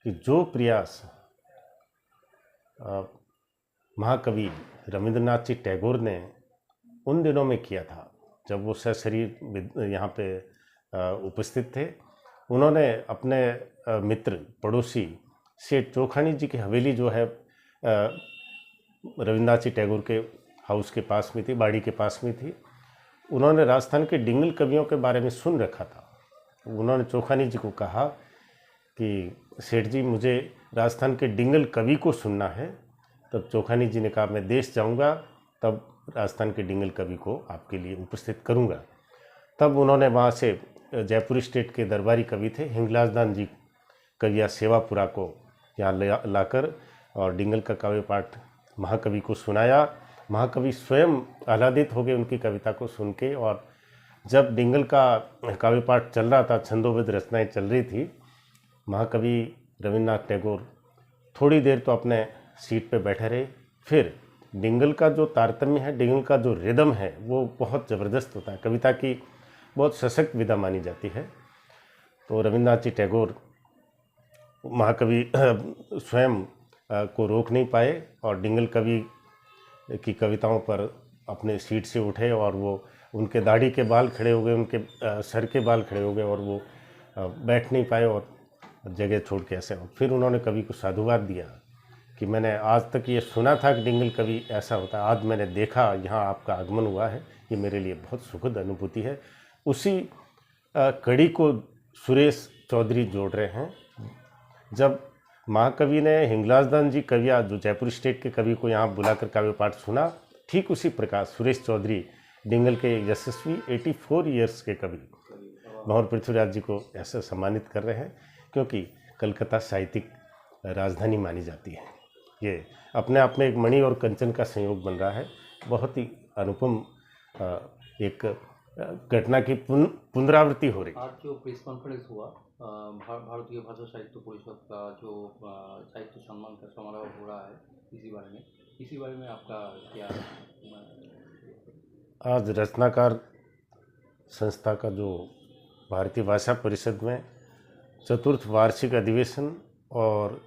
कि जो प्रयास महाकवि रविंद्रनाथ जी टैगोर ने उन दिनों में किया था जब वो सशरीर यहाँ पे उपस्थित थे, उन्होंने अपने मित्र पड़ोसी सेठ चोखानी जी की हवेली जो है रविंद्रनाथ जी टैगोर के हाउस के पास में थी, बाड़ी के पास में थी। उन्होंने राजस्थान के डिंगल कवियों के बारे में सुन रखा था। उन्होंने चोखानी जी को कहा कि सेठ जी, मुझे राजस्थान के डिंगल कवि को सुनना है। तब चोखानी जी ने कहा, मैं देश जाऊंगा तब राजस्थान के डिंगल कवि को आपके लिए उपस्थित करूंगा। तब उन्होंने वहाँ से जयपुर स्टेट के दरबारी कवि थे हिंगलाज दान जी कविया सेवापुरा को यहाँ लाकर और डिंगल का काव्य पाठ महाकवि को सुनाया। महाकवि स्वयं आह्लादित हो गए उनकी कविता को सुन के। और जब डिंगल का काव्य पाठ चल रहा था, छंदोबद्ध रचनाएं चल रही थी, महाकवि रविंद्रनाथ टैगोर थोड़ी देर तो अपने सीट पे बैठे रहे। फिर डिंगल का जो तारतम्य है, डिंगल का जो रिदम है, वो बहुत ज़बरदस्त होता है, कविता की बहुत सशक्त विधा मानी जाती है। तो रविंद्रनाथ जी टैगोर महाकवि स्वयं को रोक नहीं पाए और डिंगल कवि की कविताओं पर अपने सीट से उठे और वो उनके दाढ़ी के बाल खड़े हो गए, उनके सर के बाल खड़े हो गए और वो बैठ नहीं पाए और जगह छोड़ के ऐसे। फिर उन्होंने कवि को साधुवाद दिया कि मैंने आज तक ये सुना था कि डिंगल कवि ऐसा होता है, आज मैंने देखा, यहाँ आपका आगमन हुआ है, ये मेरे लिए बहुत सुखद अनुभूति है। उसी कड़ी को सुरेश चौधरी जोड़ रहे हैं। जब महाकवि ने हिंगलाजदान जी कविया जो जयपुर स्टेट के कवि को यहाँ बुलाकर काव्य पाठ सुना, ठीक उसी प्रकार सुरेश चौधरी डिंगल के यशस्वी 84 ईयर्स के कवि भंवर पृथ्वीराज जी को ऐसे सम्मानित कर रहे हैं, क्योंकि कलकत्ता साहित्यिक राजधानी मानी जाती है। ये अपने आप में एक मणि और कंचन का संयोग बन रहा है। बहुत ही अनुपम एक घटना की पुनरावृत्ति हो रही है। आज जो प्रेस कॉन्फ्रेंस हुआ भारतीय भाषा साहित्य परिषद का जो साहित्य सम्मान का समारोह हो रहा है, इसी बारे में आपका क्या? आज रचनाकार संस्था का जो भारतीय भाषा परिषद में चतुर्थ वार्षिक अधिवेशन और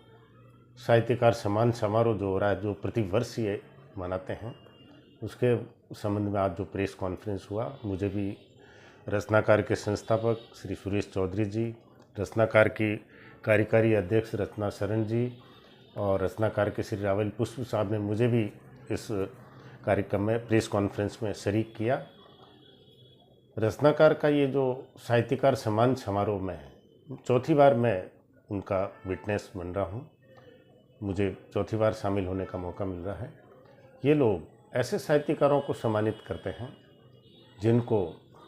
साहित्यकार सम्मान समारोह जो हो रहा है, जो प्रतिवर्ष ये मनाते हैं, उसके संबंध में आज जो प्रेस कॉन्फ्रेंस हुआ, मुझे भी रचनाकार के संस्थापक श्री सुरेश चौधरी जी, रचनाकार की कार्यकारी अध्यक्ष रचना शरण जी और रचनाकार के श्री रावल पुष्प साहब ने मुझे भी इस कार्यक्रम में प्रेस कॉन्फ्रेंस में शरीक किया। रचनाकार का ये जो साहित्यकार सम्मान समारोह में चौथी बार मैं उनका विटनेस बन रहा हूँ, मुझे चौथी बार शामिल होने का मौका मिल रहा है। ये लोग ऐसे साहित्यकारों को सम्मानित करते हैं जिनको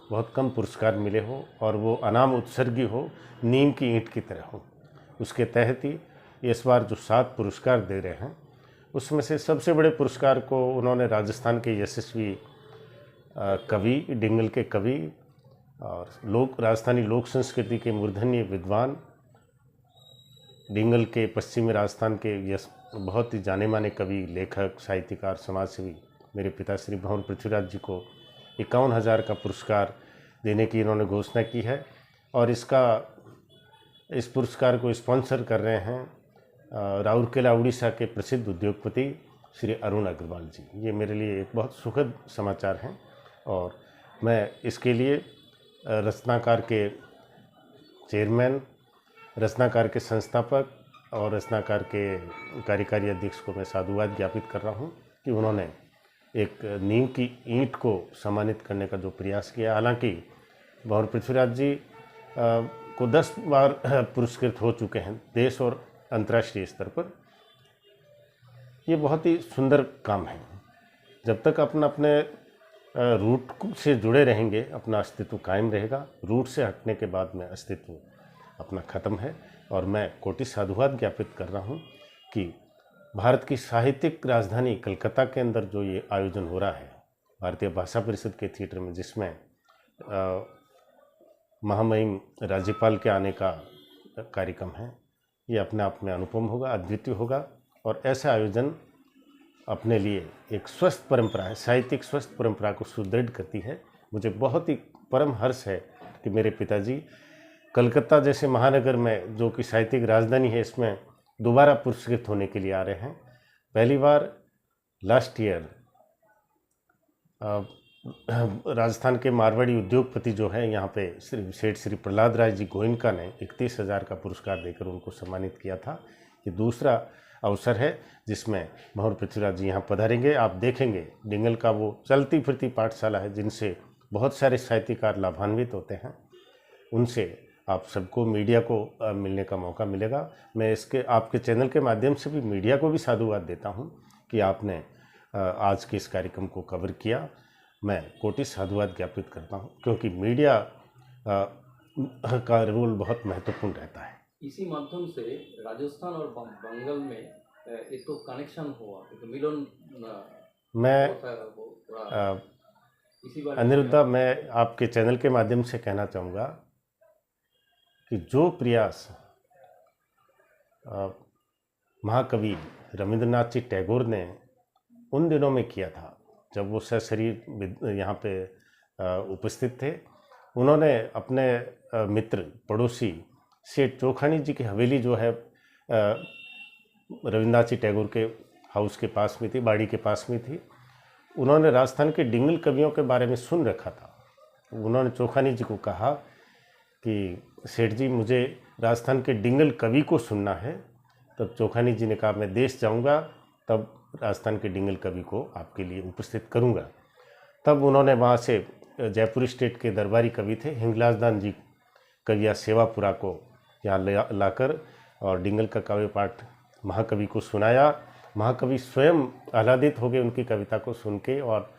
बहुत कम पुरस्कार मिले हो और वो अनाम उत्सर्गी हो, नीम की ईंट की तरह हो। उसके तहत ही इस बार जो 7 पुरस्कार दे रहे हैं, उसमें से सबसे बड़े पुरस्कार को उन्होंने राजस्थान के यशस्वी कवि, डिंगल के कवि और राजस्थानी लोक संस्कृति के मूर्धन्य विद्वान, डिंगल के पश्चिमी राजस्थान के बहुत ही जाने माने कवि, लेखक, साहित्यकार, समाजसेवी मेरे पिता श्री भंवर पृथ्वीराज जी को 51,000 का पुरस्कार देने की इन्होंने घोषणा की है। और इस पुरस्कार को स्पॉन्सर कर रहे हैं राउरकेला उड़ीसा के प्रसिद्ध उद्योगपति श्री अरुण अग्रवाल जी। ये मेरे लिए एक बहुत सुखद समाचार हैं और मैं इसके लिए रचनाकार के चेयरमैन, रचनाकार के संस्थापक और रचनाकार के कार्यकारी अध्यक्ष को मैं साधुवाद ज्ञापित कर रहा हूँ कि उन्होंने एक नीम की ईंट को सम्मानित करने का जो प्रयास किया। हालांकि भंवर पृथ्वीराज जी को 10 बार पुरस्कृत हो चुके हैं देश और अंतर्राष्ट्रीय स्तर पर। ये बहुत ही सुंदर काम है। जब तक अपने रूट से जुड़े रहेंगे, अपना अस्तित्व कायम रहेगा। रूट से हटने के बाद में अस्तित्व अपना ख़त्म है। और मैं कोटि साधुवाद ज्ञापित कर रहा हूँ कि भारत की साहित्यिक राजधानी कलकत्ता के अंदर जो ये आयोजन हो रहा है भारतीय भाषा परिषद के थिएटर में, जिसमें महामहिम राज्यपाल के आने का कार्यक्रम है, ये अपने आप में अनुपम होगा, अद्वितीय होगा। और ऐसा आयोजन अपने लिए एक स्वस्थ परंपरा है, साहित्यिक स्वस्थ परंपरा को सुदृढ़ करती है। मुझे बहुत ही परम हर्ष है कि मेरे पिताजी कलकत्ता जैसे महानगर में, जो कि साहित्यिक राजधानी है, इसमें दोबारा पुरस्कृत होने के लिए आ रहे हैं। पहली बार लास्ट ईयर राजस्थान के मारवाड़ी उद्योगपति जो है यहाँ पे सेठ श्री प्रहलाद राय जी गोयनका ने 31,000 का पुरस्कार देकर उनको सम्मानित किया था। ये दूसरा अवसर है जिसमें महर पृथ्वीराज जी यहाँ पधारेंगे। आप देखेंगे डिंगल का वो चलती फिरती पाठशाला है जिनसे बहुत सारे साहित्यकार लाभान्वित होते हैं। उनसे आप सबको, मीडिया को मिलने का मौका मिलेगा। मैं इसके आपके चैनल के माध्यम से भी मीडिया को भी साधुवाद देता हूँ कि आपने आज के इस कार्यक्रम को कवर किया। मैं कोटि साधुवाद ज्ञापित करता हूँ, क्योंकि मीडिया का रोल बहुत महत्वपूर्ण रहता है। इसी माध्यम से राजस्थान और बंगाल में एक तो कनेक्शन हुआ, एक मिलन। मैं इसी बारे अनिरुद्धा, मैं आपके चैनल के माध्यम से कहना चाहूँगा कि जो प्रयास महाकवि रविंद्रनाथ जी टैगोर ने उन दिनों में किया था जब वो सशरीर यहाँ पे उपस्थित थे, उन्होंने अपने मित्र पड़ोसी सेठ चोखानी जी की हवेली जो है रविंद्रनाथ जी टैगोर के हाउस के पास में थी, बाड़ी के पास में थी। उन्होंने राजस्थान के डिंगल कवियों के बारे में सुन रखा था। उन्होंने चोखानी जी को कहा कि सेठ जी, मुझे राजस्थान के डिंगल कवि को सुनना है। तब चोखानी जी ने कहा, मैं देश जाऊंगा तब राजस्थान के डिंगल कवि को आपके लिए उपस्थित करूंगा। तब उन्होंने वहाँ से जयपुर स्टेट के दरबारी कवि थे हिंगलाज दान जी कविया सेवापुरा को यहाँ लाकर और डिंगल का काव्य पाठ महाकवि को सुनाया। महाकवि स्वयं आह्लादित हो गए उनकी कविता को सुन के। और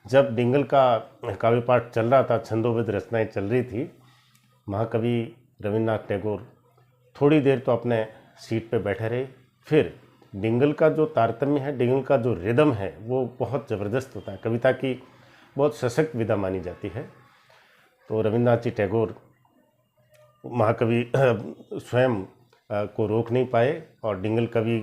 जब डिंगल का काव्य पाठ चल रहा था, छंदोबद्ध रचनाएं चल रही थी, महाकवि रविंद्रनाथ टैगोर थोड़ी देर तो अपने सीट पे बैठे रहे। फिर डिंगल का जो तारतम्य है, डिंगल का जो रिदम है, वो बहुत ज़बरदस्त होता है, कविता की बहुत सशक्त विधा मानी जाती है। तो रविंद्रनाथ जी टैगोर महाकवि स्वयं को रोक नहीं पाए और डिंगल कवि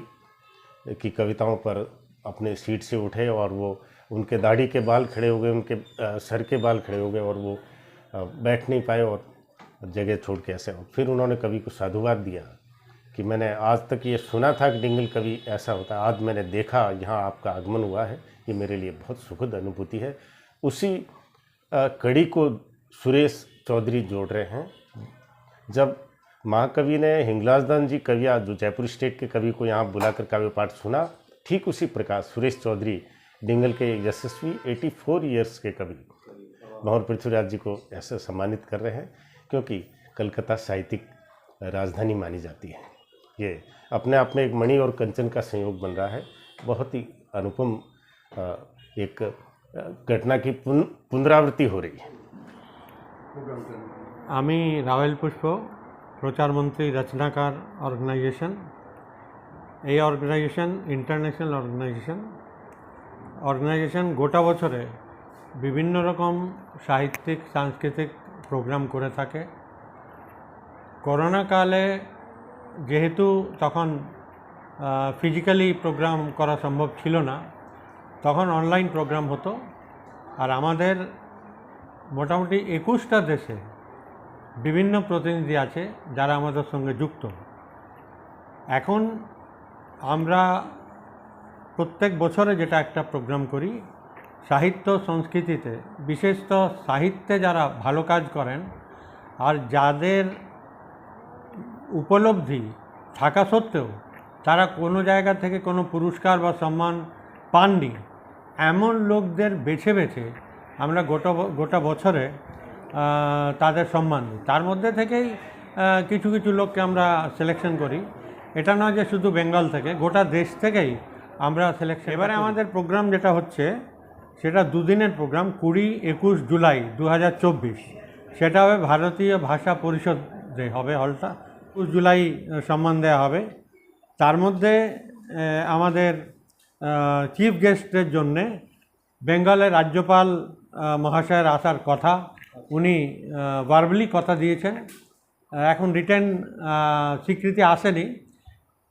की कविताओं पर अपने सीट से उठे और वो उनके दाढ़ी के बाल खड़े हो गए, उनके सर के बाल खड़े हो गए और वो बैठ नहीं पाए और जगह छोड़ के ऐसे। फिर उन्होंने कवि को साधुवाद दिया कि मैंने आज तक ये सुना था कि डिंगल कवि ऐसा होता है, आज मैंने देखा, यहाँ आपका आगमन हुआ है, ये मेरे लिए बहुत सुखद अनुभूति है। उसी कड़ी को सुरेश चौधरी जोड़ रहे हैं। जब महाकवि ने हिंगलाजदान जी कविया, जो जयपुर स्टेट के कवि को यहाँ बुलाकर काव्य पाठ सुना, ठीक उसी प्रकार सुरेश चौधरी डिंगल के यशस्वी 84 ईयर्स के कवि महर पृथ्वीराज जी को ऐसे सम्मानित कर रहे हैं, क्योंकि कलकत्ता साहित्यिक राजधानी मानी जाती है। ये अपने आप में एक मणि और कंचन का संयोग बन रहा है। बहुत ही अनुपम एक घटना की पुनरावृत्ति हो रही है। আমি রাওয়েল পুষ্প, প্রচারমন্ত্রী রচনাকার অর্গানাইজেশন। এই অর্গানাইজেশন ইন্টারন্যাশনাল অর্গানাইজেশন গোটা বছরে বিভিন্ন রকম সাহিত্যিক সাংস্কৃতিক প্রোগ্রাম করে থাকে। করোনা কালে যেহেতু তখন ফিজিক্যালি প্রোগ্রাম করা সম্ভব ছিল না, তখন অনলাইন প্রোগ্রাম হতো। আর আমাদের মোটামুটি 21টা দেশে বিভিন্ন প্রতিনিধি আছে যারা আমাদের সঙ্গে যুক্ত। এখন আমরা প্রত্যেক বছরে যেটা একটা প্রোগ্রাম করি, সাহিত্য সংস্কৃতিতে, বিশেষত সাহিত্যে যারা ভালো কাজ করেন আর যাদের উপলব্ধি থাকা সত্ত্বেও তারা কোনো জায়গা থেকে কোনো পুরস্কার বা সম্মান পাননি, এমন লোকদের বেছে বেছে আমরা গোটা বছরে তাদের সম্মান দিই। তার মধ্যে থেকেই কিছু কিছু লোককে আমরা সিলেকশন করি। এটা নয় যে শুধু বেঙ্গল থেকে, গোটা দেশ থেকেই আমরা সিলেকশন। এবারে আমাদের প্রোগ্রাম যেটা হচ্ছে সেটা দুদিনের প্রোগ্রাম, 20-21 জুলাই 2024। সেটা হবে ভারতীয় ভাষা পরিষদে হবে হলটা। 21 জুলাই সম্মান দেওয়া হবে। তার মধ্যে আমাদের চিফ গেস্টের জন্যে বেঙ্গলের রাজ্যপাল মহাশয়ের আসার কথা। উনি ভার্বালি কথা দিয়েছেন, এখন রিটেন স্বীকৃতি আসেনি,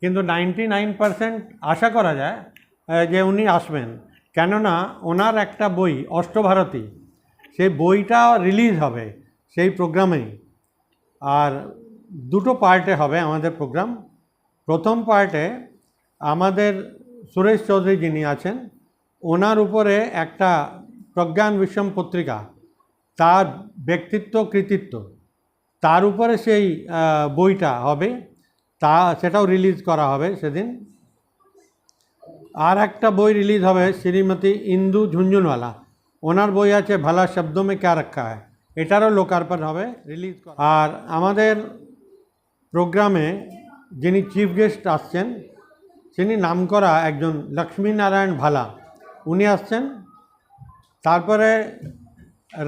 কিন্তু 99% আশা করা যায় যে উনি আসবেন। কেননা ওনার একটা বই অষ্টভারতী, সেই বইটা রিলিজ হবে সেই প্রোগ্রামেই। আর দুটো পার্টে হবে আমাদের প্রোগ্রাম। প্রথম পার্টে আমাদের সুরেশ চৌধুরী যিনি আছেন ওনার উপরে একটা প্রজ্ঞান বিশ্বম পত্রিকা, তার ব্যক্তিত্ব কৃতিত্ব, তার উপরে সেই বইটা হবে, সেটাও রিলিজ করা হবে সেদিন। আর একটা বই রিলিজ হবে শ্রীমতী ইন্দু ঝুনঝুনওয়ালা, ওনার বই আছে ভালা শব্দোं में क्या रखा है, এটারও লোকার্পণ হবে, রিলিজ করা। আর আমাদের প্রোগ্রামে যিনি চিফ গেস্ট আসছেন তিনি নামকরা একজন লক্ষ্মীনারায়ণ ভালা, উনি আসছেন। তারপরে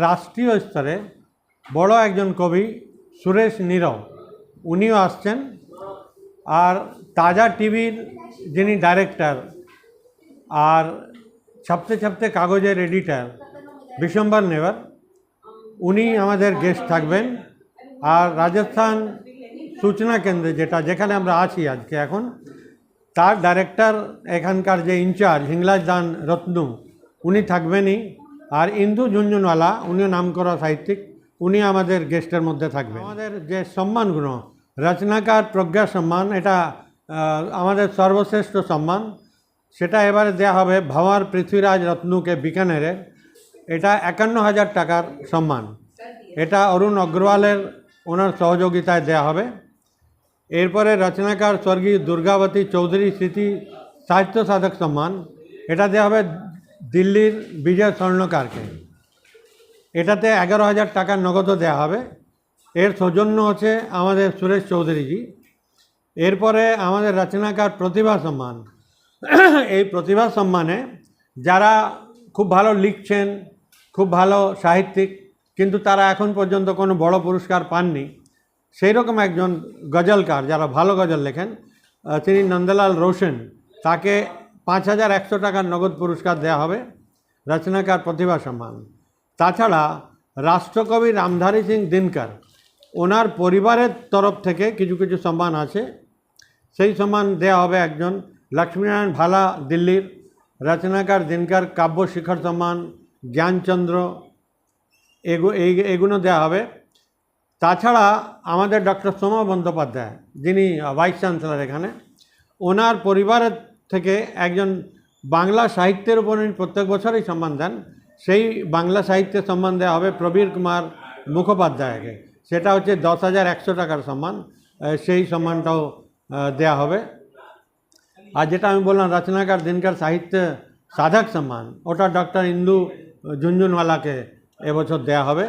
রাষ্ট্রীয় স্তরে বড় একজন কবি সুরেশ নীরব, উনিও আসছেন। আর তাজা টিভির যিনি ডাইরেক্টর আর ছাপতে ছাপতে কাগজের এডিটর বিশ্বম্বর নেওয়ার, উনি আমাদের গেস্ট থাকবেন। আর রাজস্থান সূচনা কেন্দ্রে যেখানে আমরা আছি আজকে এখন, তার ডাইরেক্টর এখানকার যে ইনচার্জ হিংলাজ দান রত্নু, উনি থাকবেনই। আর ইন্দু ঝুনঝুনওয়ালা, উনিও নামকরা সাহিত্যিক, উনি আমাদের গেস্টের মধ্যে থাকবেন। আমাদের যে সম্মানগুলো, রচনাকার প্রজ্ঞা সম্মান, এটা আমাদের সর্বশ্রেষ্ঠ সম্মান, সেটা এবারে দেওয়া হবে ভাওয়ার পৃথ্বীরাজ রত্নুকে বিকানেরের। এটা 51,000 টাকার সম্মান। এটা অরুণ অগ্রওয়ালের ওনার সহযোগিতায় দেওয়া হবে। এরপরে রচনাকার স্বর্গীয় দুর্গাবতী চৌধুরী স্মৃতি সাহিত্য সাধক সম্মান, এটা দেওয়া হবে দিল্লির বিজয় স্বর্ণকারকে। এটাতে 11,000 টাকার নগদও দেওয়া হবে। এর সৌজন্য হচ্ছে আমাদের সুরেশ চৌধুরীজি। এরপরে আমাদের রচনাকার প্রতিভা সম্মান। এই প্রতিভা সম্মানে যারা খুব ভালো লিখছেন, খুব ভালো সাহিত্যিক, কিন্তু তারা এখন পর্যন্ত কোনো বড় পুরস্কার পাননি, সেই রকম একজন গজলকার যারা ভালো গজল লেখেন, তিনি নন্দলাল রোশন, তাকে 5,100 টাকার নগদ পুরস্কার দেওয়া হবে, রচনাকার প্রতিভা সম্মান। তাছাড়া রাষ্ট্রকবি রামধারী সিং দিনকর, ওনার পরিবারের তরফ থেকে কিছু কিছু সম্মান আছে, সেই সম্মান দেওয়া হবে একজন লক্ষ্মীনারায়ণ ভালা দিল্লির, রচনাকার দিনকর কাব্য শিখর সম্মান, জ্ঞানচন্দ্র, এগুলো দেওয়া হবে। তাছাড়া আমাদের ডক্টর সোমা বন্দ্যোপাধ্যায়, যিনি ভাইস চ্যান্সেলর এখানে, ওনার পরিবারের থেকে একজন বাংলা সাহিত্যের উপর উনি প্রত্যেক বছরই সম্মান দেন, সেই বাংলা সাহিত্যের সম্মান দেওয়া হবে প্রবীর কুমার মুখোপাধ্যায়কে, সেটা হচ্ছে 10,100 টাকার সম্মান, সেই সম্মানটাও দেওয়া হবে। আর যেটা আমি বললাম রচনাকার দিনকর সাহিত্য সাধক সম্মান, ওটা ডক্টর ইন্দু ঝুনঝুনওয়ালাকে এবছর দেওয়া হবে।